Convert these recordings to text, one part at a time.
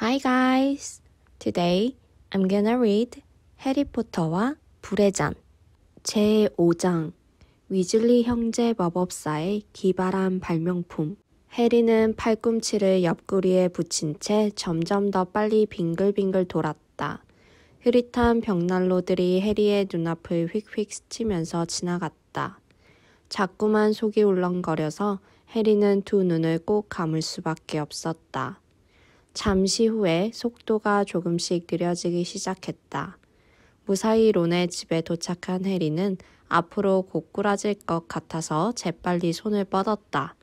Hi guys! Today I'm gonna read 해리포터와 불의 잔 제5장 위즐리 형제 마법사의 기발한 발명품. 해리는 팔꿈치를 옆구리에 붙인 채 점점 더 빨리 빙글빙글 돌았다. 흐릿한 벽난로들이 해리의 눈앞을 휙휙 스치면서 지나갔다. 자꾸만 속이 울렁거려서 해리는 두 눈을 꼭 감을 수밖에 없었다. 잠시 후에 속도가 조금씩 느려지기 시작했다. 무사히 론의 집에 도착한 해리는 앞으로 고꾸라질 것 같아서 재빨리 손을 뻗었다.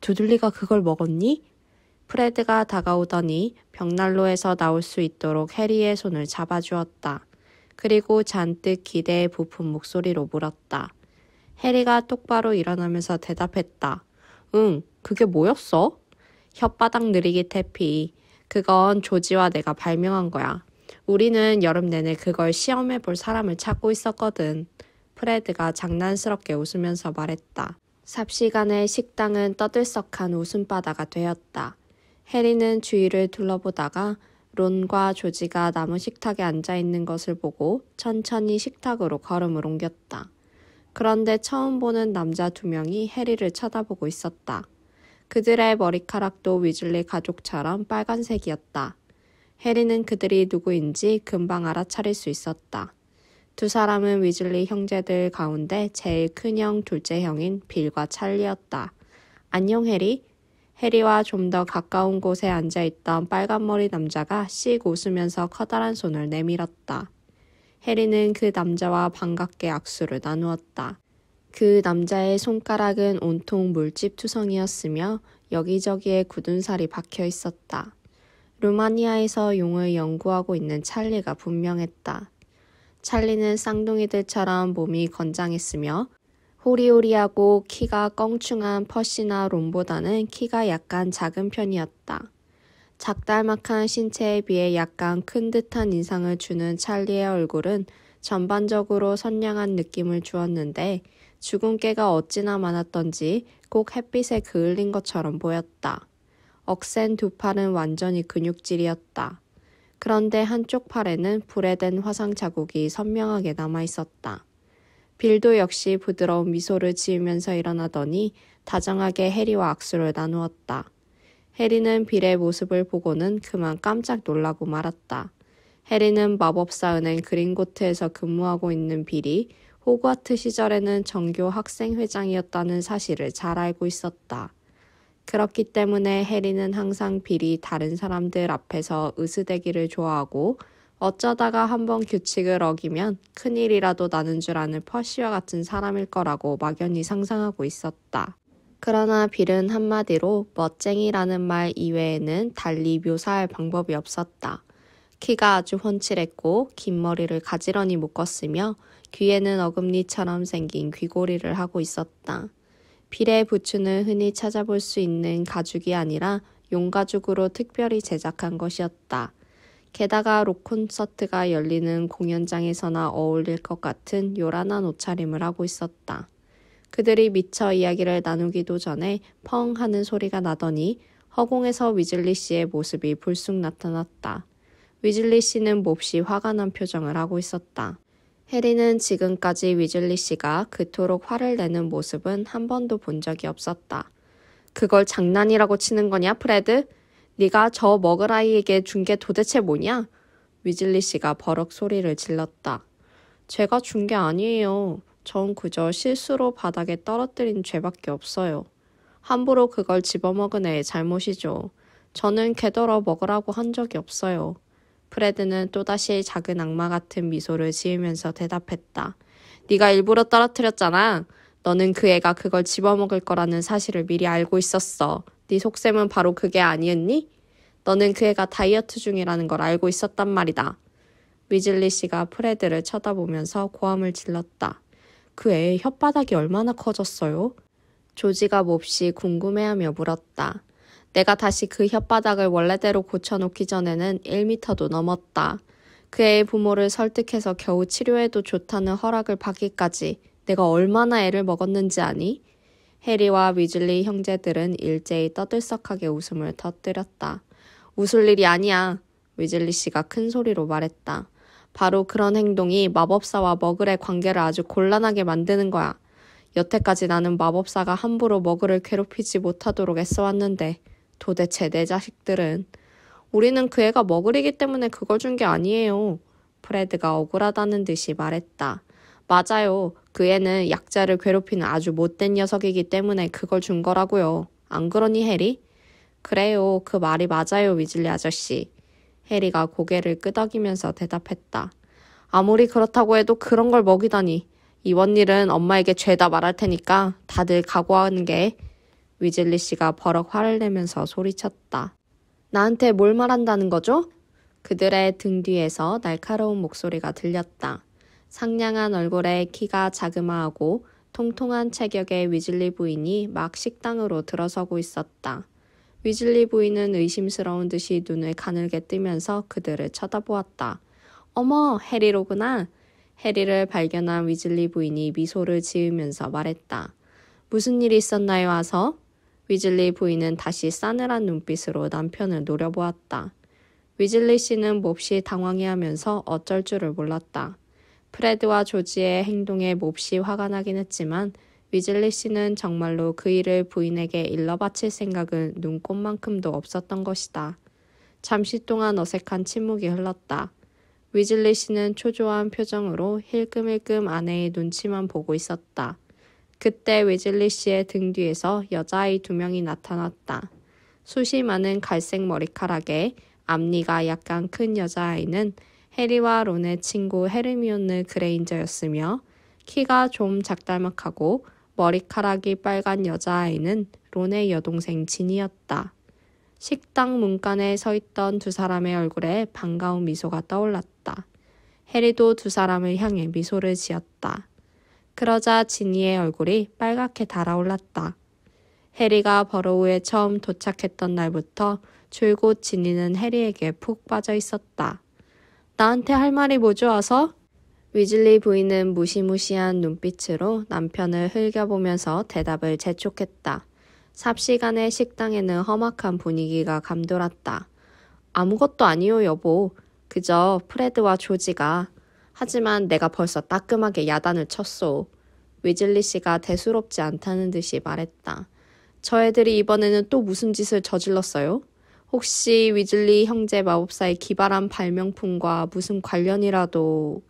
두들리가 그걸 먹었니? 프레드가 다가오더니 벽난로에서 나올 수 있도록 해리의 손을 잡아주었다. 그리고 잔뜩 기대에 부푼 목소리로 물었다. 해리가 똑바로 일어나면서 대답했다. 응, 그게 뭐였어? 혓바닥 느리기 태피. 그건 조지와 내가 발명한 거야. 우리는 여름 내내 그걸 시험해 볼 사람을 찾고 있었거든. 프레드가 장난스럽게 웃으면서 말했다. 삽시간에 식당은 떠들썩한 웃음바다가 되었다. 해리는 주위를 둘러보다가 론과 조지가 나무 식탁에 앉아있는 것을 보고 천천히 식탁으로 걸음을 옮겼다. 그런데 처음 보는 남자 2명이 해리를 쳐다보고 있었다. 그들의 머리카락도 위즐리 가족처럼 빨간색이었다. 해리는 그들이 누구인지 금방 알아차릴 수 있었다. 두 사람은 위즐리 형제들 가운데 제일 큰 형, 둘째 형인 빌과 찰리였다. 안녕 해리? 해리와 좀 더 가까운 곳에 앉아있던 빨간머리 남자가 씩 웃으면서 커다란 손을 내밀었다. 해리는 그 남자와 반갑게 악수를 나누었다. 그 남자의 손가락은 온통 물집 투성이었으며 여기저기에 굳은 살이 박혀 있었다. 루마니아에서 용을 연구하고 있는 찰리가 분명했다. 찰리는 쌍둥이들처럼 몸이 건장했으며 호리호리하고 키가 껑충한 퍼시나 론보다는 키가 약간 작은 편이었다. 작달막한 신체에 비해 약간 큰 듯한 인상을 주는 찰리의 얼굴은 전반적으로 선량한 느낌을 주었는데 주근깨가 어찌나 많았던지 꼭 햇빛에 그을린 것처럼 보였다. 억센 두 팔은 완전히 근육질이었다. 그런데 한쪽 팔에는 불에 댄 화상 자국이 선명하게 남아있었다. 빌도 역시 부드러운 미소를 지으면서 일어나더니 다정하게 해리와 악수를 나누었다. 해리는 빌의 모습을 보고는 그만 깜짝 놀라고 말았다. 해리는 마법사 은행 그린고트에서 근무하고 있는 빌이 호그와트 시절에는 정교 학생회장이었다는 사실을 잘 알고 있었다. 그렇기 때문에 해리는 항상 빌이 다른 사람들 앞에서 으스대기를 좋아하고 어쩌다가 한번 규칙을 어기면 큰일이라도 나는 줄 아는 퍼시와 같은 사람일 거라고 막연히 상상하고 있었다. 그러나 빌은 한마디로 멋쟁이라는 말 이외에는 달리 묘사할 방법이 없었다. 키가 아주 훤칠했고 긴 머리를 가지런히 묶었으며 귀에는 어금니처럼 생긴 귀고리를 하고 있었다. 빌의 부츠는 흔히 찾아볼 수 있는 가죽이 아니라 용가죽으로 특별히 제작한 것이었다. 게다가 록 콘서트가 열리는 공연장에서나 어울릴 것 같은 요란한 옷차림을 하고 있었다. 그들이 미처 이야기를 나누기도 전에 펑 하는 소리가 나더니 허공에서 위즐리 씨의 모습이 불쑥 나타났다. 위즐리 씨는 몹시 화가 난 표정을 하고 있었다. 해리는 지금까지 위즐리 씨가 그토록 화를 내는 모습은 한 번도 본 적이 없었다. 그걸 장난이라고 치는 거냐, 프레드? 네가 저 먹을 아이에게 준 게 도대체 뭐냐? 위즐리 씨가 버럭 소리를 질렀다. 제가 준 게 아니에요. 전 그저 실수로 바닥에 떨어뜨린 죄밖에 없어요. 함부로 그걸 집어먹은 애의 잘못이죠. 저는 걔더러 먹으라고 한 적이 없어요. 프레드는 또다시 작은 악마 같은 미소를 지으면서 대답했다. 네가 일부러 떨어뜨렸잖아. 너는 그 애가 그걸 집어먹을 거라는 사실을 미리 알고 있었어. 네 속셈은 바로 그게 아니었니? 너는 그 애가 다이어트 중이라는 걸 알고 있었단 말이다. 위즐리 씨가 프레드를 쳐다보면서 고함을 질렀다. 그 애의 혓바닥이 얼마나 커졌어요? 조지가 몹시 궁금해하며 물었다. 내가 다시 그 혓바닥을 원래대로 고쳐놓기 전에는 1m도 넘었다. 그 애의 부모를 설득해서 겨우 치료해도 좋다는 허락을 받기까지 내가 얼마나 애를 먹었는지 아니? 해리와 위즐리 형제들은 일제히 떠들썩하게 웃음을 터뜨렸다. 웃을 일이 아니야. 위즐리 씨가 큰 소리로 말했다. 바로 그런 행동이 마법사와 머글의 관계를 아주 곤란하게 만드는 거야. 여태까지 나는 마법사가 함부로 머글을 괴롭히지 못하도록 애써왔는데 도대체 내 자식들은. 우리는 그 애가 머글이기 때문에 그걸 준 게 아니에요. 프레드가 억울하다는 듯이 말했다. 맞아요. 그 애는 약자를 괴롭히는 아주 못된 녀석이기 때문에 그걸 준 거라고요. 안 그러니 해리? 그래요. 그 말이 맞아요, 위즐리 아저씨. 해리가 고개를 끄덕이면서 대답했다. 아무리 그렇다고 해도 그런 걸 먹이다니. 이번 일은 엄마에게 죄다 말할 테니까 다들 각오하는 게. 위즐리 씨가 버럭 화를 내면서 소리쳤다. 나한테 뭘 말한다는 거죠? 그들의 등 뒤에서 날카로운 목소리가 들렸다. 상냥한 얼굴에 키가 자그마하고 통통한 체격의 위즐리 부인이 막 식당으로 들어서고 있었다. 위즐리 부인은 의심스러운 듯이 눈을 가늘게 뜨면서 그들을 쳐다보았다. 어머, 해리로구나. 해리를 발견한 위즐리 부인이 미소를 지으면서 말했다. 무슨 일이 있었나요, 와서? 위즐리 부인은 다시 싸늘한 눈빛으로 남편을 노려보았다. 위즐리 씨는 몹시 당황해하면서 어쩔 줄을 몰랐다. 프레드와 조지의 행동에 몹시 화가 나긴 했지만 위즐리 씨는 정말로 그 일을 부인에게 일러 바칠 생각은 눈꼽만큼도 없었던 것이다. 잠시 동안 어색한 침묵이 흘렀다. 위즐리 씨는 초조한 표정으로 힐끔힐끔 아내의 눈치만 보고 있었다. 그때 위즐리 씨의 등 뒤에서 여자아이 2명이 나타났다. 숱이 많은 갈색 머리카락에 앞니가 약간 큰 여자아이는 해리와 론의 친구 헤르미온느 그레인저였으며 키가 좀 작달막하고 머리카락이 빨간 여자아이는 론의 여동생 진이었다. 식당 문간에 서 있던 두 사람의 얼굴에 반가운 미소가 떠올랐다. 해리도 두 사람을 향해 미소를 지었다. 그러자 진이의 얼굴이 빨갛게 달아올랐다. 해리가 버로우에 처음 도착했던 날부터 줄곧 진이는 해리에게 푹 빠져 있었다. 나한테 할 말이 뭐죠, 와서? 위즐리 부인은 무시무시한 눈빛으로 남편을 흘겨보면서 대답을 재촉했다. 삽시간에 식당에는 험악한 분위기가 감돌았다. 아무것도 아니요, 여보. 그저 프레드와 조지가. 하지만 내가 벌써 따끔하게 야단을 쳤소. 위즐리 씨가 대수롭지 않다는 듯이 말했다. 저 애들이 이번에는 또 무슨 짓을 저질렀어요? 혹시 위즐리 형제 마법사의 기발한 발명품과 무슨 관련이라도...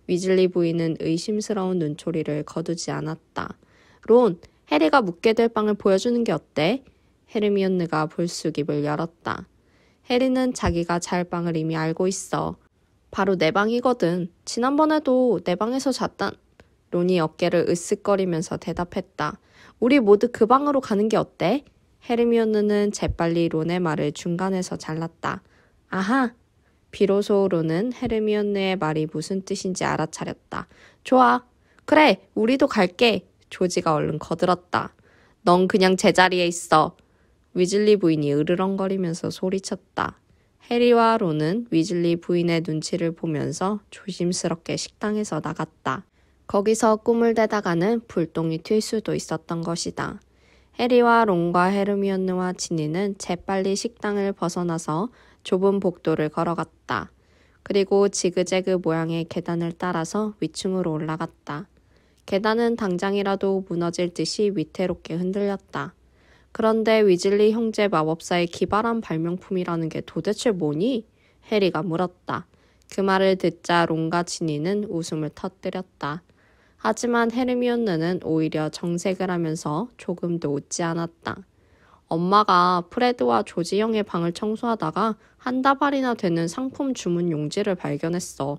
위즐리 부인은 의심스러운 눈초리를 거두지 않았다. 론, 해리가 묵게 될 방을 보여주는 게 어때? 헤르미온느가 불쑥 입을 열었다. 해리는 자기가 잘 방을 이미 알고 있어. 바로 내 방이거든. 지난번에도 내 방에서 잤단. 론이 어깨를 으쓱거리면서 대답했다. 우리 모두 그 방으로 가는 게 어때? 헤르미온느는 재빨리 론의 말을 중간에서 잘랐다. 아하! 비로소 론은 헤르미온느의 말이 무슨 뜻인지 알아차렸다. 좋아. 그래, 우리도 갈게. 조지가 얼른 거들었다. 넌 그냥 제자리에 있어. 위즐리 부인이 으르렁거리면서 소리쳤다. 해리와 론은 위즐리 부인의 눈치를 보면서 조심스럽게 식당에서 나갔다. 거기서 꿈을 대다가는 불똥이 튈 수도 있었던 것이다. 해리와 론과 헤르미온느와 지니는 재빨리 식당을 벗어나서 좁은 복도를 걸어갔다. 그리고 지그재그 모양의 계단을 따라서 위층으로 올라갔다. 계단은 당장이라도 무너질 듯이 위태롭게 흔들렸다. 그런데 위즐리 형제 마법사의 기발한 발명품이라는 게 도대체 뭐니? 해리가 물었다. 그 말을 듣자 론과 지니는 웃음을 터뜨렸다. 하지만 헤르미온느는 오히려 정색을 하면서 조금도 웃지 않았다. 엄마가 프레드와 조지 형의 방을 청소하다가 한 다발이나 되는 상품 주문 용지를 발견했어.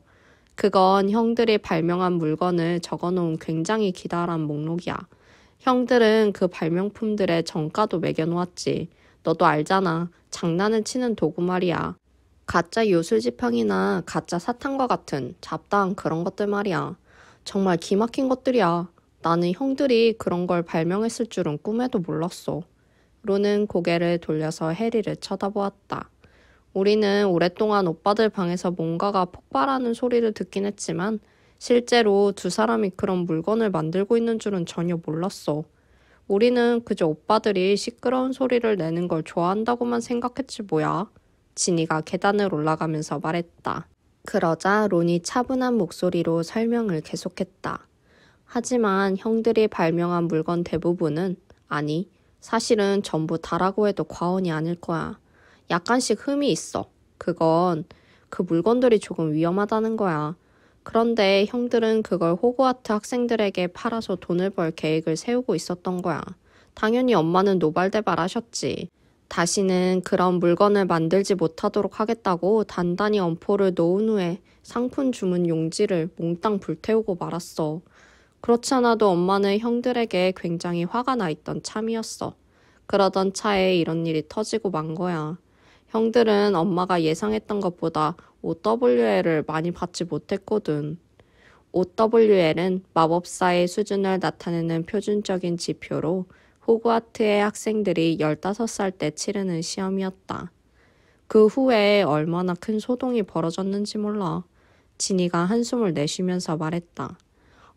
그건 형들이 발명한 물건을 적어놓은 굉장히 기다란 목록이야. 형들은 그 발명품들의 정가도 매겨놓았지. 너도 알잖아. 장난을 치는 도구 말이야. 가짜 요술지팡이나 가짜 사탕과 같은 잡다한 그런 것들 말이야. 정말 기막힌 것들이야. 나는 형들이 그런 걸 발명했을 줄은 꿈에도 몰랐어. 론은 고개를 돌려서 해리를 쳐다보았다. 우리는 오랫동안 오빠들 방에서 뭔가가 폭발하는 소리를 듣긴 했지만 실제로 두 사람이 그런 물건을 만들고 있는 줄은 전혀 몰랐어. 우리는 그저 오빠들이 시끄러운 소리를 내는 걸 좋아한다고만 생각했지 뭐야. 지니가 계단을 올라가면서 말했다. 그러자 론이 차분한 목소리로 설명을 계속했다. 하지만 형들이 발명한 물건 대부분은, 아니, 사실은 전부 다라고 해도 과언이 아닐 거야. 약간씩 흠이 있어. 그건 그 물건들이 조금 위험하다는 거야. 그런데 형들은 그걸 호그와트 학생들에게 팔아서 돈을 벌 계획을 세우고 있었던 거야. 당연히 엄마는 노발대발하셨지. 다시는 그런 물건을 만들지 못하도록 하겠다고 단단히 엄포를 놓은 후에 상품 주문 용지를 몽땅 불태우고 말았어. 그렇지 않아도 엄마는 형들에게 굉장히 화가 나 있던 참이었어. 그러던 차에 이런 일이 터지고 만 거야. 형들은 엄마가 예상했던 것보다 OWL을 많이 받지 못했거든. OWL은 마법사의 수준을 나타내는 표준적인 지표로 호그와트의 학생들이 15살 때 치르는 시험이었다. 그 후에 얼마나 큰 소동이 벌어졌는지 몰라. 지니가 한숨을 내쉬면서 말했다.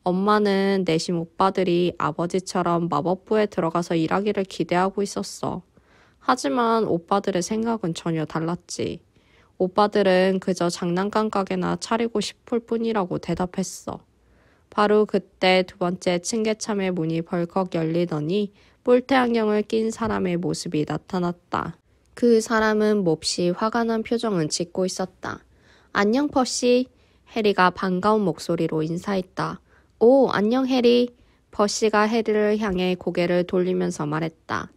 엄마는 내심 오빠들이 아버지처럼 마법부에 들어가서 일하기를 기대하고 있었어. 하지만 오빠들의 생각은 전혀 달랐지. 오빠들은 그저 장난감 가게나 차리고 싶을 뿐이라고 대답했어. 바로 그때 두 번째 층계참의 문이 벌컥 열리더니 뿔테 안경을 낀 사람의 모습이 나타났다. 그 사람은 몹시 화가 난 표정을 짓고 있었다. 안녕 퍼시. 해리가 반가운 목소리로 인사했다. 오, 안녕 해리. 퍼시가 해리를 향해 고개를 돌리면서 말했다.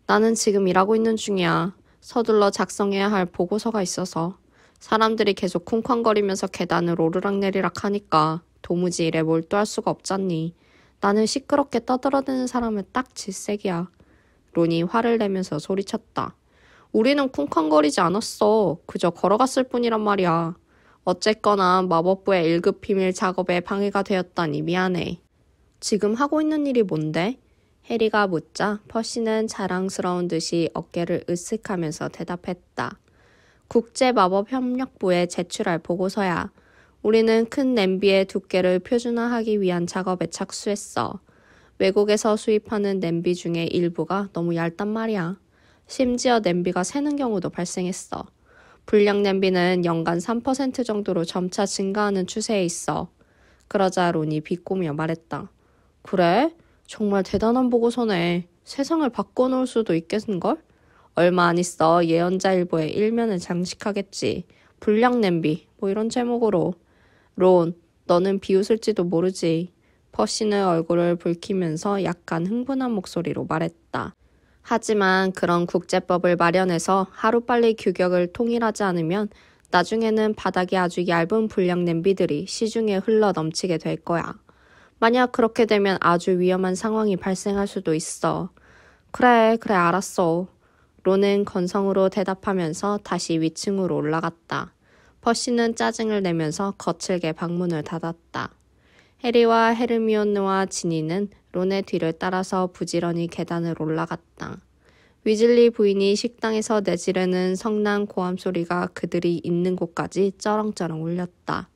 나는 지금 일하고 있는 중이야. 서둘러 작성해야 할 보고서가 있어서. 사람들이 계속 쿵쾅거리면서 계단을 오르락내리락 하니까 도무지 일에 몰두할 수가 없잖니. 나는 시끄럽게 떠들어대는 사람은 딱 질색이야. 론이 화를 내면서 소리쳤다. 우리는 쿵쾅거리지 않았어. 그저 걸어갔을 뿐이란 말이야. 어쨌거나 마법부의 1급 비밀 작업에 방해가 되었다니 미안해. 지금 하고 있는 일이 뭔데? 해리가 묻자 퍼시는 자랑스러운 듯이 어깨를 으쓱하면서 대답했다. 국제마법협력부에 제출할 보고서야. 우리는 큰 냄비의 두께를 표준화하기 위한 작업에 착수했어. 외국에서 수입하는 냄비 중에 일부가 너무 얇단 말이야. 심지어 냄비가 새는 경우도 발생했어. 불량 냄비는 연간 3% 정도로 점차 증가하는 추세에 있어. 그러자 론이 비꼬며 말했다. 그래? 정말 대단한 보고서네. 세상을 바꿔놓을 수도 있겠는걸? 얼마 안 있어 예언자일보에 일면을 장식하겠지. 불량 냄비 뭐 이런 제목으로. 론, 너는 비웃을지도 모르지. 퍼시는 얼굴을 붉히면서 약간 흥분한 목소리로 말했다. 하지만 그런 국제법을 마련해서 하루빨리 규격을 통일하지 않으면 나중에는 바닥이 아주 얇은 불량 냄비들이 시중에 흘러 넘치게 될 거야. 만약 그렇게 되면 아주 위험한 상황이 발생할 수도 있어. 그래 알았어. 론은 건성으로 대답하면서 다시 위층으로 올라갔다. 퍼시는 짜증을 내면서 거칠게 방문을 닫았다. 해리와 헤르미온느와 지니는 론의 뒤를 따라서 부지런히 계단을 올라갔다. 위즐리 부인이 식당에서 내지르는 성난 고함 소리가 그들이 있는 곳까지 쩌렁쩌렁 울렸다.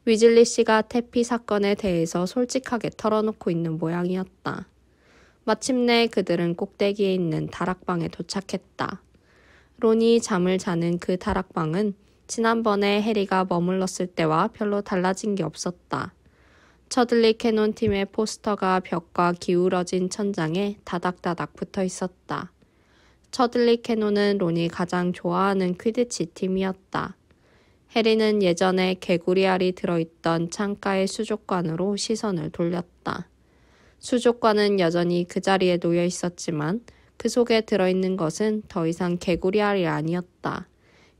위즐리 씨가 태피 사건에 대해서 솔직하게 털어놓고 있는 모양이었다. 마침내 그들은 꼭대기에 있는 다락방에 도착했다. 론이 잠을 자는 그 다락방은 지난번에 해리가 머물렀을 때와 별로 달라진 게 없었다. 처들리 캐논 팀의 포스터가 벽과 기울어진 천장에 다닥다닥 붙어 있었다. 처들리 캐논은 론이 가장 좋아하는 퀴디치 팀이었다. 해리는 예전에 개구리 알이 들어있던 창가의 수족관으로 시선을 돌렸다. 수족관은 여전히 그 자리에 놓여 있었지만 그 속에 들어있는 것은 더 이상 개구리 알이 아니었다.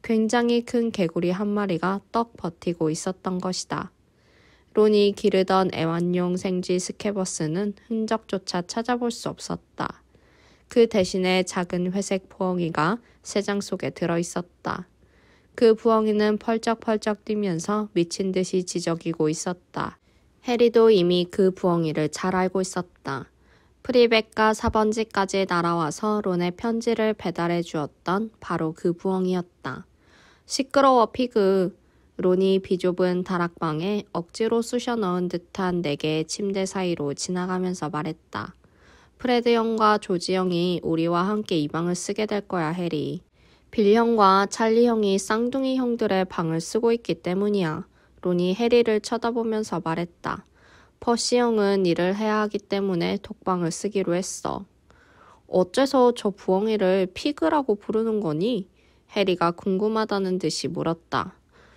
굉장히 큰 개구리 한 마리가 떡 버티고 있었던 것이다. 론이 기르던 애완용 생쥐 스캐버스는 흔적조차 찾아볼 수 없었다. 그 대신에 작은 회색 부엉이가 새장 속에 들어있었다. 그 부엉이는 펄쩍펄쩍 뛰면서 미친 듯이 지저귀고 있었다. 해리도 이미 그 부엉이를 잘 알고 있었다. 프리백과 4번지까지 날아와서 론의 편지를 배달해 주었던 바로 그 부엉이였다. 시끄러워 피그. 론이 비좁은 다락방에 억지로 쑤셔 넣은 듯한 4개의 침대 사이로 지나가면서 말했다. 프레드 형과 조지 형이 우리와 함께 이 방을 쓰게 될 거야, 해리. 빌 형과 찰리 형이 쌍둥이 형들의 방을 쓰고 있기 때문이야. 론이 해리를 쳐다보면서 말했다. 퍼시 형은 일을 해야 하기 때문에 독방을 쓰기로 했어. 어째서 저 부엉이를 피그라고 부르는 거니? 해리가 궁금하다는 듯이 물었다.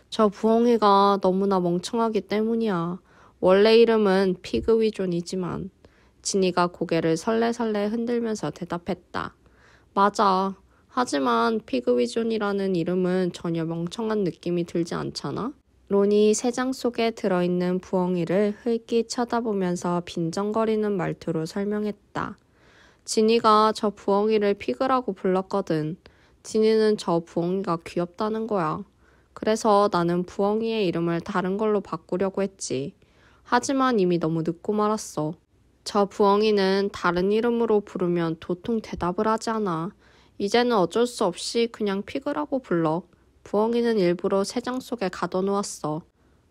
저 부엉이가 너무나 멍청하기 때문이야. 원래 이름은 피그 위존이지만. 지니가 고개를 설레설레 흔들면서 대답했다. 맞아. 하지만 피그 위존이라는 이름은 전혀 멍청한 느낌이 들지 않잖아? 론이 새장 속에 들어있는 부엉이를 흘낏 쳐다보면서 빈정거리는 말투로 설명했다. 지니가 저 부엉이를 피그라고 불렀거든. 지니는 저 부엉이가 귀엽다는 거야. 그래서 나는 부엉이의 이름을 다른 걸로 바꾸려고 했지. 하지만 이미 너무 늦고 말았어. 저 부엉이는 다른 이름으로 부르면 도통 대답을 하지 않아. 이제는 어쩔 수 없이 그냥 피그라고 불러. 부엉이는 일부러 새장 속에 가둬놓았어.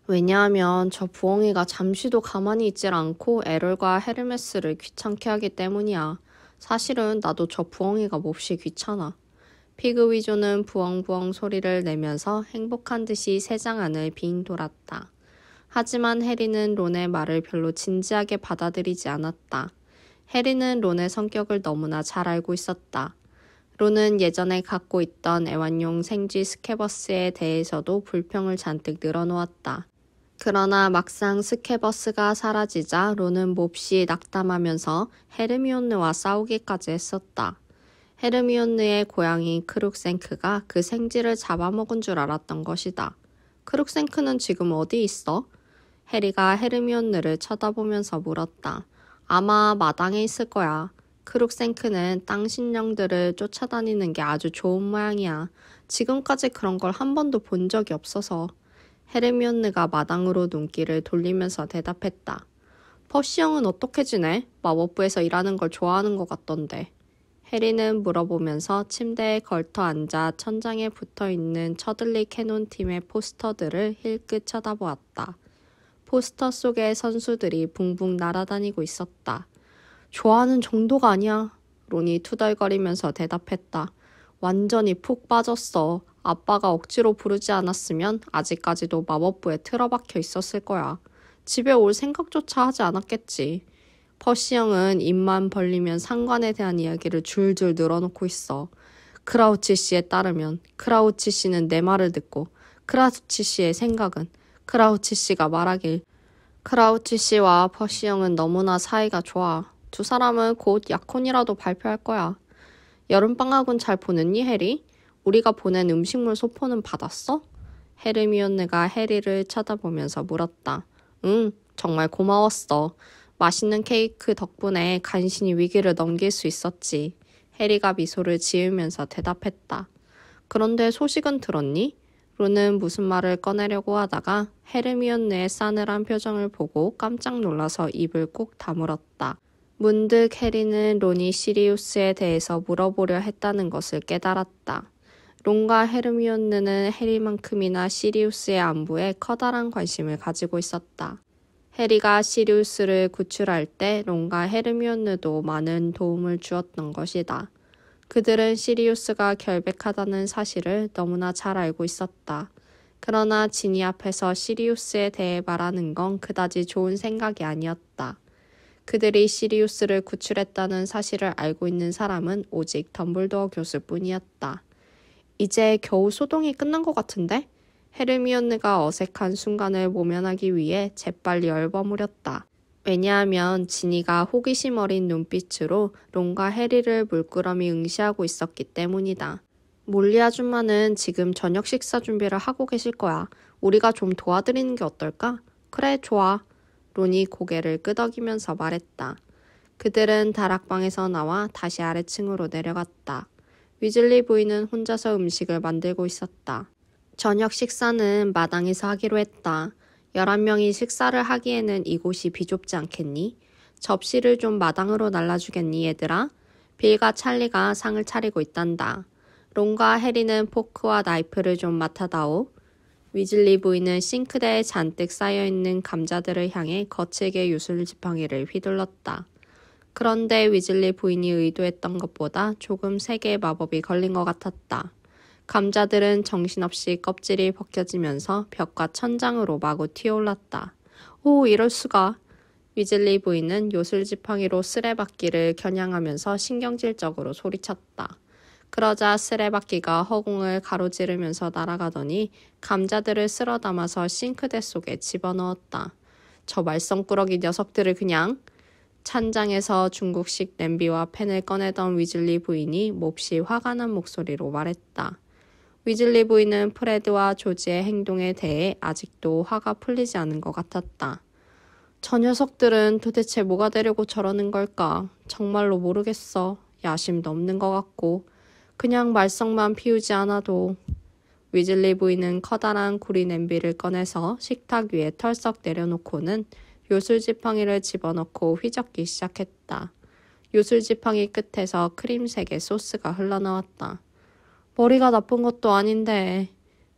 왜냐하면 저 부엉이가 잠시도 가만히 있질 않고 에럴과 헤르메스를 귀찮게 하기 때문이야. 사실은 나도 저 부엉이가 몹시 귀찮아. 피그 위조는 부엉부엉 소리를 내면서 행복한 듯이 새장 안을 빙 돌았다. 하지만 해리는 론의 말을 별로 진지하게 받아들이지 않았다. 해리는 론의 성격을 너무나 잘 알고 있었다. 론은 예전에 갖고 있던 애완용 생쥐 스캐버스에 대해서도 불평을 잔뜩 늘어놓았다. 그러나 막상 스캐버스가 사라지자 론은 몹시 낙담하면서 헤르미온느와 싸우기까지 했었다. 헤르미온느의 고양이 크룩생크가 그 생쥐를 잡아먹은 줄 알았던 것이다. 크룩생크는 지금 어디 있어? 해리가 헤르미온느를 쳐다보면서 물었다. 아마 마당에 있을 거야. 크룩생크는 땅 신령들을 쫓아다니는 게 아주 좋은 모양이야. 지금까지 그런 걸 한 번도 본 적이 없어서. 헤르미온느가 마당으로 눈길을 돌리면서 대답했다. 퍼시 형은 어떻게 지내? 마법부에서 일하는 걸 좋아하는 것 같던데. 해리는 물어보면서 침대에 걸터 앉아 천장에 붙어있는 처들리 캐논 팀의 포스터들을 힐끗 쳐다보았다. 포스터 속에 선수들이 붕붕 날아다니고 있었다. 좋아하는 정도가 아니야. 론이 투덜거리면서 대답했다. 완전히 푹 빠졌어. 아빠가 억지로 부르지 않았으면 아직까지도 마법부에 틀어박혀 있었을 거야. 집에 올 생각조차 하지 않았겠지. 퍼시 형은 입만 벌리면 상관에 대한 이야기를 줄줄 늘어놓고 있어. 크라우치 씨에 따르면 크라우치 씨는 내 말을 듣고 크라우치 씨의 생각은 크라우치 씨가 말하길. 크라우치 씨와 퍼시 형은 너무나 사이가 좋아. 두 사람은 곧 약혼이라도 발표할 거야. 여름방학은 잘 보냈니, 해리? 우리가 보낸 음식물 소포는 받았어? 헤르미온느가 해리를 쳐다보면서 물었다. 응, 정말 고마웠어. 맛있는 케이크 덕분에 간신히 위기를 넘길 수 있었지. 해리가 미소를 지으면서 대답했다. 그런데 소식은 들었니? 론은 무슨 말을 꺼내려고 하다가 헤르미온느의 싸늘한 표정을 보고 깜짝 놀라서 입을 꼭 다물었다. 문득 해리는 론이 시리우스에 대해서 물어보려 했다는 것을 깨달았다. 론과 헤르미온느는 해리만큼이나 시리우스의 안부에 커다란 관심을 가지고 있었다. 해리가 시리우스를 구출할 때 론과 헤르미온느도 많은 도움을 주었던 것이다. 그들은 시리우스가 결백하다는 사실을 너무나 잘 알고 있었다. 그러나 지니 앞에서 시리우스에 대해 말하는 건 그다지 좋은 생각이 아니었다. 그들이 시리우스를 구출했다는 사실을 알고 있는 사람은 오직 덤블도어 교수뿐이었다. 이제 겨우 소동이 끝난 것 같은데? 헤르미온느가 어색한 순간을 모면하기 위해 재빨리 얼버무렸다. 왜냐하면 지니가 호기심 어린 눈빛으로 론과 해리를 물끄러미 응시하고 있었기 때문이다. 몰리 아줌마는 지금 저녁 식사 준비를 하고 계실 거야. 우리가 좀 도와드리는 게 어떨까? 그래, 좋아. 론이 고개를 끄덕이면서 말했다. 그들은 다락방에서 나와 다시 아래층으로 내려갔다. 위즐리 부인은 혼자서 음식을 만들고 있었다. 저녁 식사는 마당에서 하기로 했다. 11명이 식사를 하기에는 이곳이 비좁지 않겠니? 접시를 좀 마당으로 날라주겠니, 얘들아? 빌과 찰리가 상을 차리고 있단다. 론과 해리는 포크와 나이프를 좀 맡아다오. 위즐리 부인은 싱크대에 잔뜩 쌓여있는 감자들을 향해 거칠게 유술 지팡이를 휘둘렀다. 그런데 위즐리 부인이 의도했던 것보다 조금 세게 마법이 걸린 것 같았다. 감자들은 정신없이 껍질이 벗겨지면서 벽과 천장으로 마구 튀어올랐다. 오, 이럴 수가. 위즐리 부인은 요술지팡이로 쓰레받기를 겨냥하면서 신경질적으로 소리쳤다. 그러자 쓰레받기가 허공을 가로지르면서 날아가더니 감자들을 쓸어 담아서 싱크대 속에 집어넣었다. 저 말썽꾸러기 녀석들을 그냥. 찬장에서 중국식 냄비와 팬을 꺼내던 위즐리 부인이 몹시 화가 난 목소리로 말했다. 위즐리 부인은 프레드와 조지의 행동에 대해 아직도 화가 풀리지 않은 것 같았다. 저 녀석들은 도대체 뭐가 되려고 저러는 걸까? 정말로 모르겠어. 야심도 없는 것 같고. 그냥 말썽만 피우지 않아도. 위즐리 부인은 커다란 구리 냄비를 꺼내서 식탁 위에 털썩 내려놓고는 요술지팡이를 집어넣고 휘젓기 시작했다. 요술지팡이 끝에서 크림색의 소스가 흘러나왔다. 머리가 나쁜 것도 아닌데.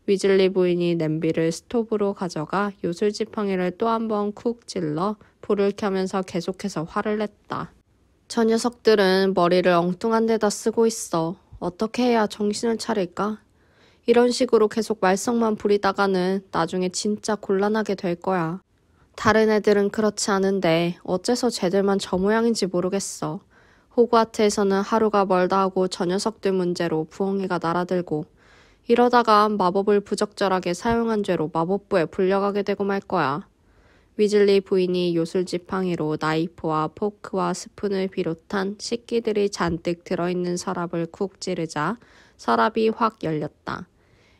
위즐리 부인이 냄비를 스토브로 가져가 요술지팡이를 또 한 번 쿡 찔러 불을 켜면서 계속해서 화를 냈다. 저 녀석들은 머리를 엉뚱한 데다 쓰고 있어. 어떻게 해야 정신을 차릴까? 이런 식으로 계속 말썽만 부리다가는 나중에 진짜 곤란하게 될 거야. 다른 애들은 그렇지 않은데 어째서 쟤들만 저 모양인지 모르겠어. 호그와트에서는 하루가 멀다 하고 저 녀석들 문제로 부엉이가 날아들고 이러다가 마법을 부적절하게 사용한 죄로 마법부에 불려가게 되고 말 거야. 위즐리 부인이 요술지팡이로 나이프와 포크와 스푼을 비롯한 식기들이 잔뜩 들어있는 서랍을 쿡 찌르자 서랍이 확 열렸다.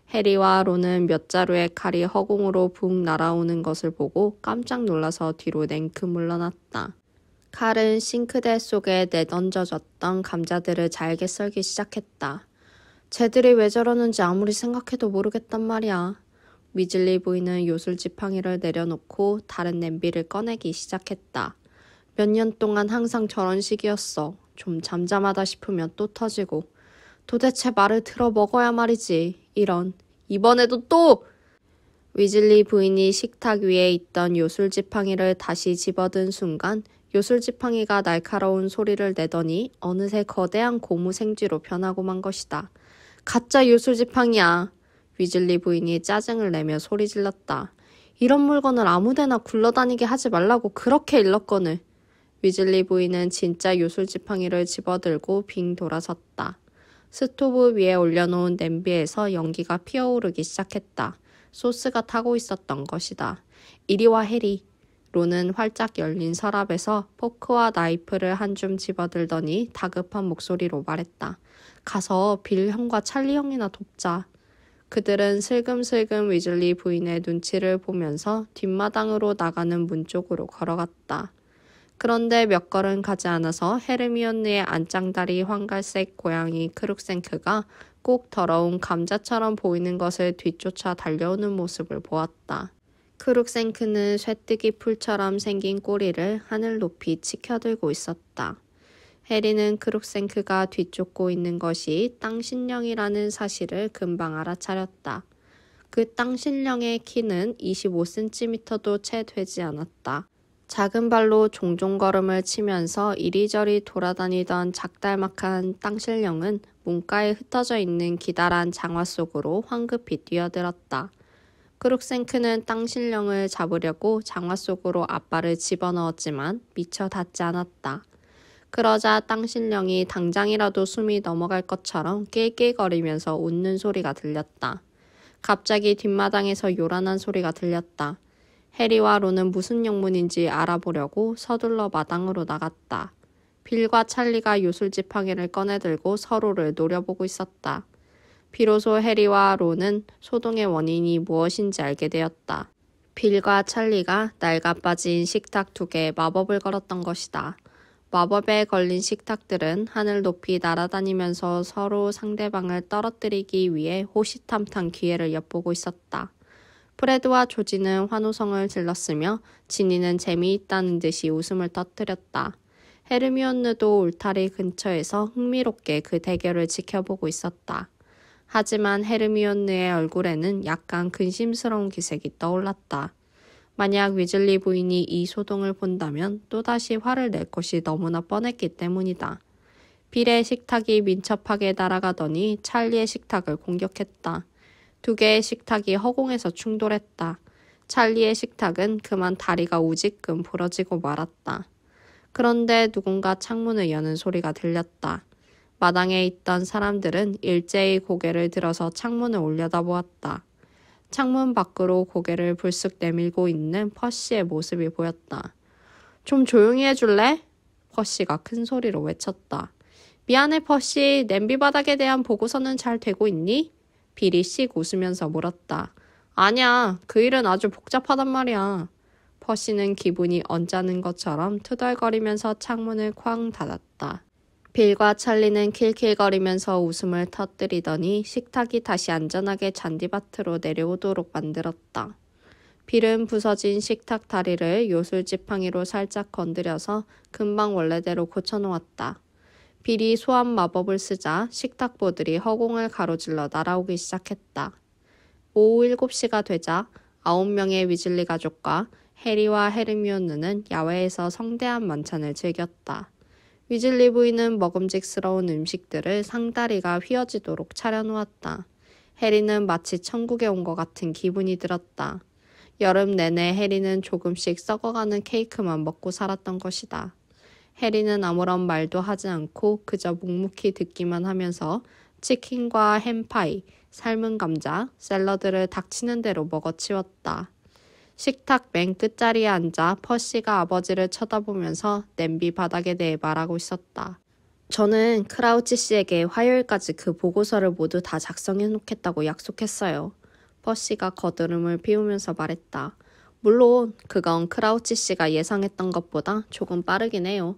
해리와 론은 몇 자루의 칼이 허공으로 붕 날아오는 것을 보고 깜짝 놀라서 뒤로 냉큼 물러났다. 칼은 싱크대 속에 내던져졌던 감자들을 잘게 썰기 시작했다. 쟤들이 왜 저러는지 아무리 생각해도 모르겠단 말이야. 위즐리 부인은 요술지팡이를 내려놓고 다른 냄비를 꺼내기 시작했다. 몇 년 동안 항상 저런 식이었어. 좀 잠잠하다 싶으면 또 터지고. 도대체 말을 들어 먹어야 말이지. 이번에도 또! 위즐리 부인이 식탁 위에 있던 요술지팡이를 다시 집어든 순간 요술지팡이가 날카로운 소리를 내더니 어느새 거대한 고무생쥐로 변하고 만 것이다. 가짜 요술지팡이야. 위즐리 부인이 짜증을 내며 소리질렀다. 이런 물건을 아무데나 굴러다니게 하지 말라고 그렇게 일렀거늘. 위즐리 부인은 진짜 요술지팡이를 집어들고 빙 돌아섰다. 스토브 위에 올려놓은 냄비에서 연기가 피어오르기 시작했다. 소스가 타고 있었던 것이다. 이리 와 해리. 론은 활짝 열린 서랍에서 포크와 나이프를 한 줌 집어들더니 다급한 목소리로 말했다. 가서 빌 형과 찰리 형이나 돕자. 그들은 슬금슬금 위즐리 부인의 눈치를 보면서 뒷마당으로 나가는 문 쪽으로 걸어갔다. 그런데 몇 걸음 가지 않아서 헤르미온느의 안짱다리 황갈색 고양이 크룩생크가 꼭 더러운 감자처럼 보이는 것을 뒤쫓아 달려오는 모습을 보았다. 크룩생크는 쇠뜨기 풀처럼 생긴 꼬리를 하늘 높이 치켜들고 있었다. 해리는 크룩생크가 뒤쫓고 있는 것이 땅신령이라는 사실을 금방 알아차렸다. 그 땅신령의 키는 25cm도 채 되지 않았다. 작은 발로 종종 걸음을 치면서 이리저리 돌아다니던 작달막한 땅신령은 문가에 흩어져 있는 기다란 장화 속으로 황급히 뛰어들었다. 크룩생크는 땅신령을 잡으려고 장화 속으로 앞발을 집어넣었지만 미처 닿지 않았다. 그러자 땅신령이 당장이라도 숨이 넘어갈 것처럼 낄낄거리면서 웃는 소리가 들렸다. 갑자기 뒷마당에서 요란한 소리가 들렸다. 해리와 론은 무슨 영문인지 알아보려고 서둘러 마당으로 나갔다. 빌과 찰리가 요술지팡이를 꺼내들고 서로를 노려보고 있었다. 비로소 해리와 론은 소동의 원인이 무엇인지 알게 되었다. 빌과 찰리가 낡아 빠진 식탁 2개에 마법을 걸었던 것이다. 마법에 걸린 식탁들은 하늘 높이 날아다니면서 서로 상대방을 떨어뜨리기 위해 호시탐탐 기회를 엿보고 있었다. 프레드와 조지는 환호성을 질렀으며 지니는 재미있다는 듯이 웃음을 터뜨렸다. 헤르미온느도 울타리 근처에서 흥미롭게 그 대결을 지켜보고 있었다. 하지만 헤르미온느의 얼굴에는 약간 근심스러운 기색이 떠올랐다. 만약 위즐리 부인이 이 소동을 본다면 또다시 화를 낼 것이 너무나 뻔했기 때문이다. 빌의 식탁이 민첩하게 날아가더니 찰리의 식탁을 공격했다. 두 개의 식탁이 허공에서 충돌했다. 찰리의 식탁은 그만 다리가 우지끔 부러지고 말았다. 그런데 누군가 창문을 여는 소리가 들렸다. 마당에 있던 사람들은 일제히 고개를 들어서 창문을 올려다보았다. 창문 밖으로 고개를 불쑥 내밀고 있는 퍼시의 모습이 보였다. 좀 조용히 해줄래? 퍼시가 큰 소리로 외쳤다. 미안해 퍼시, 냄비 바닥에 대한 보고서는 잘 되고 있니? 빌이 씩 웃으면서 물었다. 아냐, 그 일은 아주 복잡하단 말이야. 퍼시는 기분이 언짢은 것처럼 투덜거리면서 창문을 쾅 닫았다. 빌과 찰리는 킬킬거리면서 웃음을 터뜨리더니 식탁이 다시 안전하게 잔디밭으로 내려오도록 만들었다. 빌은 부서진 식탁 다리를 요술 지팡이로 살짝 건드려서 금방 원래대로 고쳐놓았다. 빌이 소환 마법을 쓰자 식탁보들이 허공을 가로질러 날아오기 시작했다. 오후 7시가 되자 9명의 위즐리 가족과 해리와 헤르미온느는 야외에서 성대한 만찬을 즐겼다. 위즐리 부인은 먹음직스러운 음식들을 상다리가 휘어지도록 차려놓았다. 해리는 마치 천국에 온 것 같은 기분이 들었다. 여름 내내 해리는 조금씩 썩어가는 케이크만 먹고 살았던 것이다. 해리는 아무런 말도 하지 않고 그저 묵묵히 듣기만 하면서 치킨과 햄파이, 삶은 감자, 샐러드를 닥치는 대로 먹어치웠다. 식탁 맨 끝자리에 앉아 퍼시가 아버지를 쳐다보면서 냄비 바닥에 대해 말하고 있었다. 저는 크라우치 씨에게 화요일까지 그 보고서를 모두 다 작성해 놓겠다고 약속했어요. 퍼시가 거드름을 피우면서 말했다. 물론 그건 크라우치 씨가 예상했던 것보다 조금 빠르긴 해요.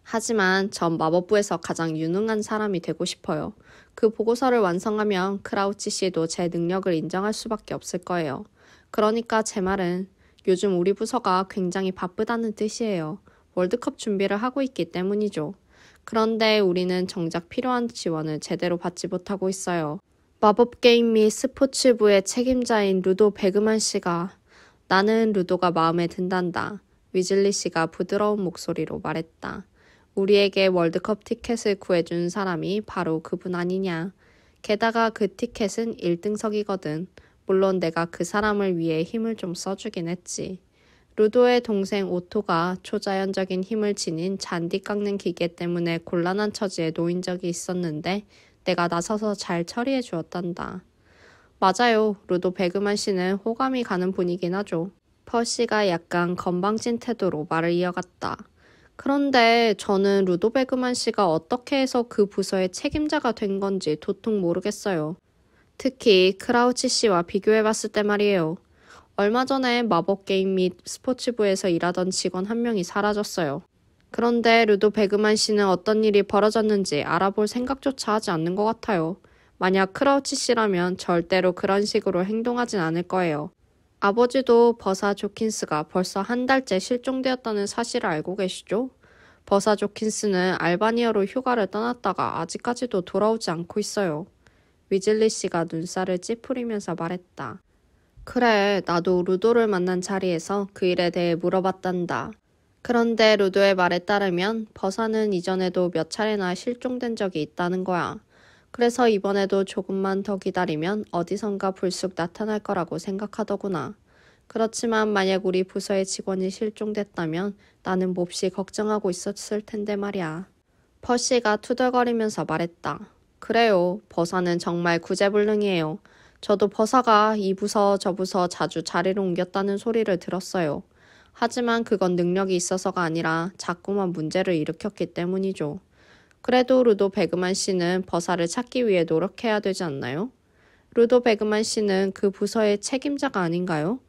하지만 전 마법부에서 가장 유능한 사람이 되고 싶어요. 그 보고서를 완성하면 크라우치 씨도 제 능력을 인정할 수밖에 없을 거예요. 그러니까 제 말은 요즘 우리 부서가 굉장히 바쁘다는 뜻이에요. 월드컵 준비를 하고 있기 때문이죠. 그런데 우리는 정작 필요한 지원을 제대로 받지 못하고 있어요. 마법게임 및 스포츠부의 책임자인 루도 베그만 씨가 나는 루도가 마음에 든단다. 위즐리 씨가 부드러운 목소리로 말했다. 우리에게 월드컵 티켓을 구해준 사람이 바로 그분 아니냐. 게다가 그 티켓은 1등석이거든. 물론 내가 그 사람을 위해 힘을 좀 써주긴 했지. 루도의 동생 오토가 초자연적인 힘을 지닌 잔디 깎는 기계 때문에 곤란한 처지에 놓인 적이 있었는데 내가 나서서 잘 처리해 주었단다. 맞아요. 루도 베그만 씨는 호감이 가는 분이긴 하죠. 퍼시가 약간 건방진 태도로 말을 이어갔다. 그런데 저는 루도 베그만 씨가 어떻게 해서 그 부서의 책임자가 된 건지 도통 모르겠어요. 특히 크라우치 씨와 비교해봤을 때 말이에요. 얼마 전에 마법게임 및 스포츠부에서 일하던 직원 한 명이 사라졌어요. 그런데 루도 베그만 씨는 어떤 일이 벌어졌는지 알아볼 생각조차 하지 않는 것 같아요. 만약 크라우치 씨라면 절대로 그런 식으로 행동하진 않을 거예요. 아버지도 버사 조킨스가 벌써 한 달째 실종되었다는 사실을 알고 계시죠? 버사 조킨스는 알바니아로 휴가를 떠났다가 아직까지도 돌아오지 않고 있어요. 위즐리 씨가 눈살을 찌푸리면서 말했다. 그래, 나도 루도를 만난 자리에서 그 일에 대해 물어봤단다. 그런데 루도의 말에 따르면 버사는 이전에도 몇 차례나 실종된 적이 있다는 거야. 그래서 이번에도 조금만 더 기다리면 어디선가 불쑥 나타날 거라고 생각하더구나. 그렇지만 만약 우리 부서의 직원이 실종됐다면 나는 몹시 걱정하고 있었을 텐데 말이야. 퍼시가 투덜거리면서 말했다. 그래요. 버사는 정말 구제불능이에요. 저도 버사가 이 부서 저 부서 자주 자리를 옮겼다는 소리를 들었어요. 하지만 그건 능력이 있어서가 아니라 자꾸만 문제를 일으켰기 때문이죠. 그래도 루도 베그만 씨는 버사를 찾기 위해 노력해야 되지 않나요? 루도 베그만 씨는 그 부서의 책임자가 아닌가요?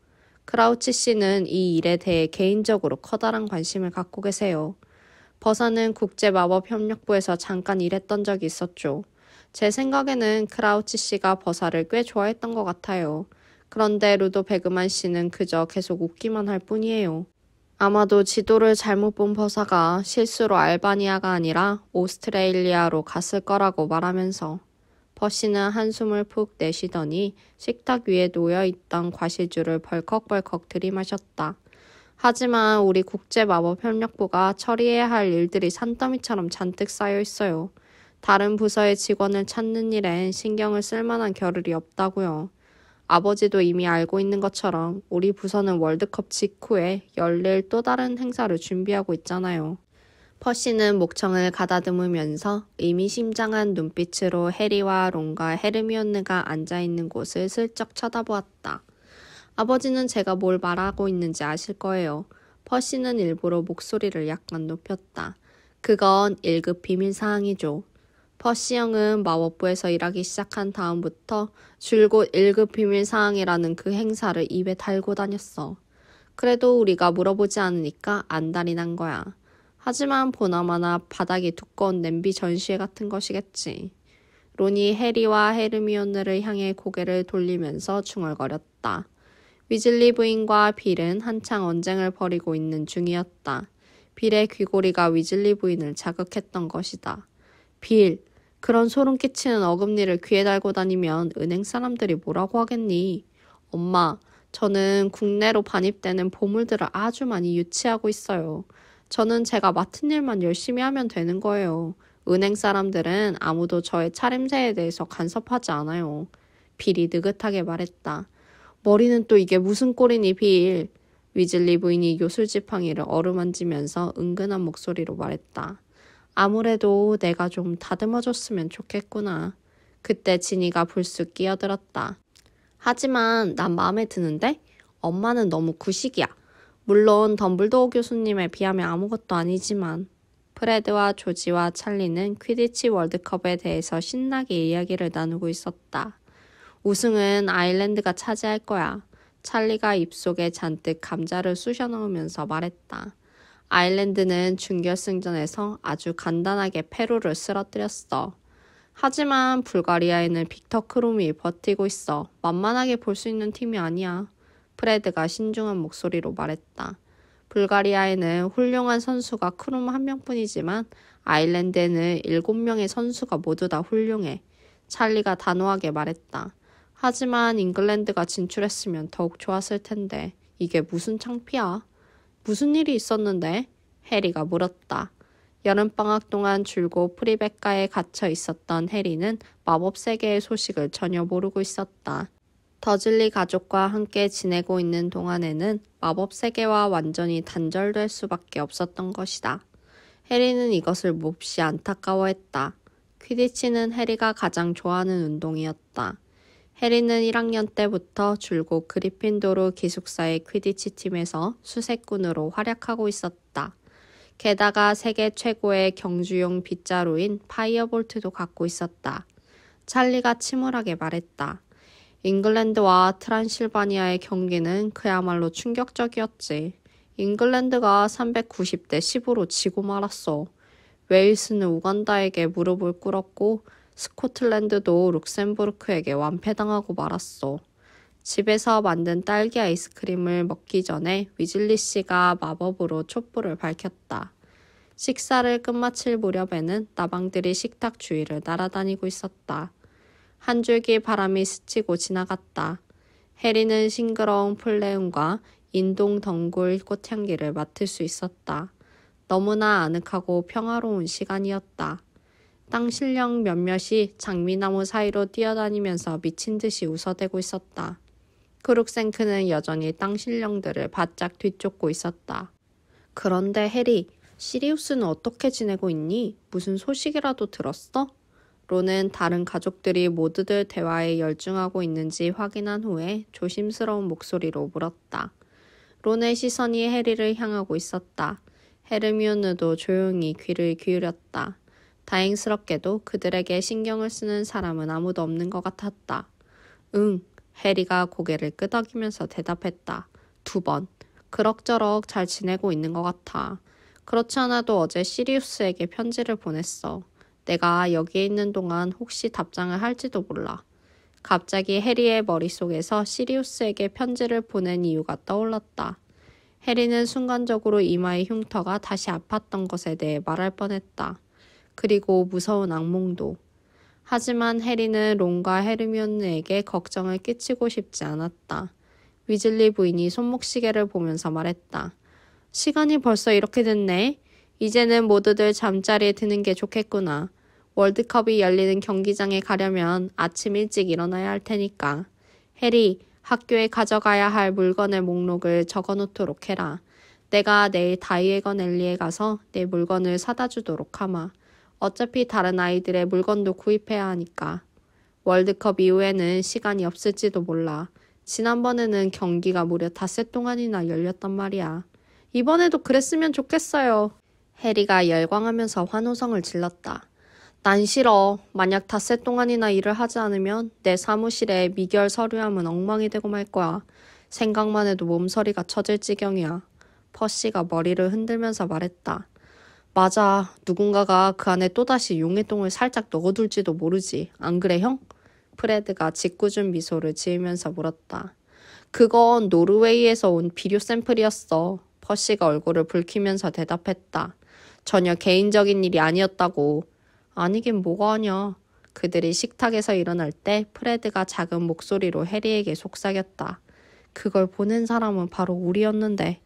크라우치 씨는 이 일에 대해 개인적으로 커다란 관심을 갖고 계세요. 버사는 국제마법협력부에서 잠깐 일했던 적이 있었죠. 제 생각에는 크라우치 씨가 버사를 꽤 좋아했던 것 같아요. 그런데 루도 베그만 씨는 그저 계속 웃기만 할 뿐이에요. 아마도 지도를 잘못 본 버사가 실수로 알바니아가 아니라 오스트레일리아로 갔을 거라고 말하면서 버시는 한숨을 푹 내쉬더니 식탁 위에 놓여있던 과실주를 벌컥벌컥 들이마셨다. 하지만 우리 국제마법협력부가 처리해야 할 일들이 산더미처럼 잔뜩 쌓여 있어요. 다른 부서의 직원을 찾는 일엔 신경을 쓸 만한 겨를이 없다고요. 아버지도 이미 알고 있는 것처럼 우리 부서는 월드컵 직후에 열릴 또 다른 행사를 준비하고 있잖아요. 퍼시는 목청을 가다듬으면서 의미심장한 눈빛으로 해리와 론과 헤르미온느가 앉아있는 곳을 슬쩍 쳐다보았다. 아버지는 제가 뭘 말하고 있는지 아실 거예요. 퍼시는 일부러 목소리를 약간 높였다. 그건 1급 비밀사항이죠. 퍼시 형은 마법부에서 일하기 시작한 다음부터 줄곧 1급 비밀사항이라는 그 행사를 입에 달고 다녔어. 그래도 우리가 물어보지 않으니까 안달이 난 거야. 하지만 보나마나 바닥이 두꺼운 냄비 전시회 같은 것이겠지. 론이 해리와 헤르미온느를 향해 고개를 돌리면서 중얼거렸다. 위즐리 부인과 빌은 한창 언쟁을 벌이고 있는 중이었다. 빌의 귀고리가 위즐리 부인을 자극했던 것이다. 빌, 그런 소름 끼치는 어금니를 귀에 달고 다니면 은행 사람들이 뭐라고 하겠니? 엄마, 저는 국내로 반입되는 보물들을 아주 많이 유치하고 있어요. 저는 제가 맡은 일만 열심히 하면 되는 거예요. 은행 사람들은 아무도 저의 차림새에 대해서 간섭하지 않아요. 빌이 느긋하게 말했다. 머리는 또 이게 무슨 꼴이니 빌. 위즐리 부인이 요술지팡이를 어루만지면서 은근한 목소리로 말했다. 아무래도 내가 좀 다듬어줬으면 좋겠구나. 그때 지니가 불쑥 끼어들었다. 하지만 난 마음에 드는데? 엄마는 너무 구식이야. 물론 덤블도어 교수님에 비하면 아무것도 아니지만. 프레드와 조지와 찰리는 퀴디치 월드컵에 대해서 신나게 이야기를 나누고 있었다. 우승은 아일랜드가 차지할 거야. 찰리가 입속에 잔뜩 감자를 쑤셔 넣으면서 말했다. 아일랜드는 준결승전에서 아주 간단하게 페루를 쓰러뜨렸어. 하지만 불가리아에는 빅터 크롬이 버티고 있어. 만만하게 볼 수 있는 팀이 아니야. 프레드가 신중한 목소리로 말했다. 불가리아에는 훌륭한 선수가 크롬 한 명뿐이지만 아일랜드에는 7명의 선수가 모두 다 훌륭해. 찰리가 단호하게 말했다. 하지만 잉글랜드가 진출했으면 더욱 좋았을 텐데 이게 무슨 창피야? 무슨 일이 있었는데? 해리가 물었다. 여름방학 동안 줄곧 프리베카에 갇혀 있었던 해리는 마법 세계의 소식을 전혀 모르고 있었다. 더즐리 가족과 함께 지내고 있는 동안에는 마법 세계와 완전히 단절될 수밖에 없었던 것이다. 해리는 이것을 몹시 안타까워했다. 퀴디치는 해리가 가장 좋아하는 운동이었다. 해리는 1학년 때부터 줄곧 그리핀도르 기숙사의 퀴디치 팀에서 수색꾼으로 활약하고 있었다. 게다가 세계 최고의 경주용 빗자루인 파이어볼트도 갖고 있었다. 찰리가 침울하게 말했다. 잉글랜드와 트란실바니아의 경기는 그야말로 충격적이었지. 잉글랜드가 390대 10으로 지고 말았어. 웨일스는 우간다에게 무릎을 꿇었고 스코틀랜드도 룩셈부르크에게 완패당하고 말았어. 집에서 만든 딸기 아이스크림을 먹기 전에 위즐리 씨가 마법으로 촛불을 밝혔다. 식사를 끝마칠 무렵에는 나방들이 식탁 주위를 날아다니고 있었다. 한 줄기 바람이 스치고 지나갔다. 해리는 싱그러운 플레움과 인동 덩굴 꽃향기를 맡을 수 있었다. 너무나 아늑하고 평화로운 시간이었다. 땅 신령 몇몇이 장미나무 사이로 뛰어다니면서 미친 듯이 웃어대고 있었다. 크룩생크는 여전히 땅 신령들을 바짝 뒤쫓고 있었다. 그런데 해리, 시리우스는 어떻게 지내고 있니? 무슨 소식이라도 들었어? 론은 다른 가족들이 모두들 대화에 열중하고 있는지 확인한 후에 조심스러운 목소리로 물었다. 론의 시선이 해리를 향하고 있었다. 헤르미온느도 조용히 귀를 기울였다. 다행스럽게도 그들에게 신경을 쓰는 사람은 아무도 없는 것 같았다. 응, 해리가 고개를 끄덕이면서 대답했다. 2번. 그럭저럭 잘 지내고 있는 것 같아. 그렇지 않아도 어제 시리우스에게 편지를 보냈어. 내가 여기에 있는 동안 혹시 답장을 할지도 몰라. 갑자기 해리의 머릿속에서 시리우스에게 편지를 보낸 이유가 떠올랐다. 해리는 순간적으로 이마의 흉터가 다시 아팠던 것에 대해 말할 뻔했다. 그리고 무서운 악몽도. 하지만 해리는 론과 헤르미온느에게 걱정을 끼치고 싶지 않았다. 위즐리 부인이 손목시계를 보면서 말했다. 시간이 벌써 이렇게 됐네. 이제는 모두들 잠자리에 드는 게 좋겠구나. 월드컵이 열리는 경기장에 가려면 아침 일찍 일어나야 할 테니까. 해리, 학교에 가져가야 할 물건의 목록을 적어놓도록 해라. 내가 내일 다이애건 앨리에 가서 내 물건을 사다 주도록 하마. 어차피 다른 아이들의 물건도 구입해야 하니까. 월드컵 이후에는 시간이 없을지도 몰라. 지난번에는 경기가 무려 닷새 동안이나 열렸단 말이야. 이번에도 그랬으면 좋겠어요. 해리가 열광하면서 환호성을 질렀다. 난 싫어. 만약 닷새 동안이나 일을 하지 않으면 내 사무실에 미결 서류함은 엉망이 되고 말 거야. 생각만 해도 몸서리가 처질 지경이야. 퍼시가 머리를 흔들면서 말했다. 맞아. 누군가가 그 안에 또다시 용의 똥을 살짝 넣어둘지도 모르지. 안 그래, 형? 프레드가 짓궂은 미소를 지으면서 물었다. 그건 노르웨이에서 온 비료 샘플이었어. 퍼시가 얼굴을 붉히면서 대답했다. 전혀 개인적인 일이 아니었다고. 아니긴 뭐가 아냐. 그들이 식탁에서 일어날 때 프레드가 작은 목소리로 해리에게 속삭였다. 그걸 보낸 사람은 바로 우리였는데.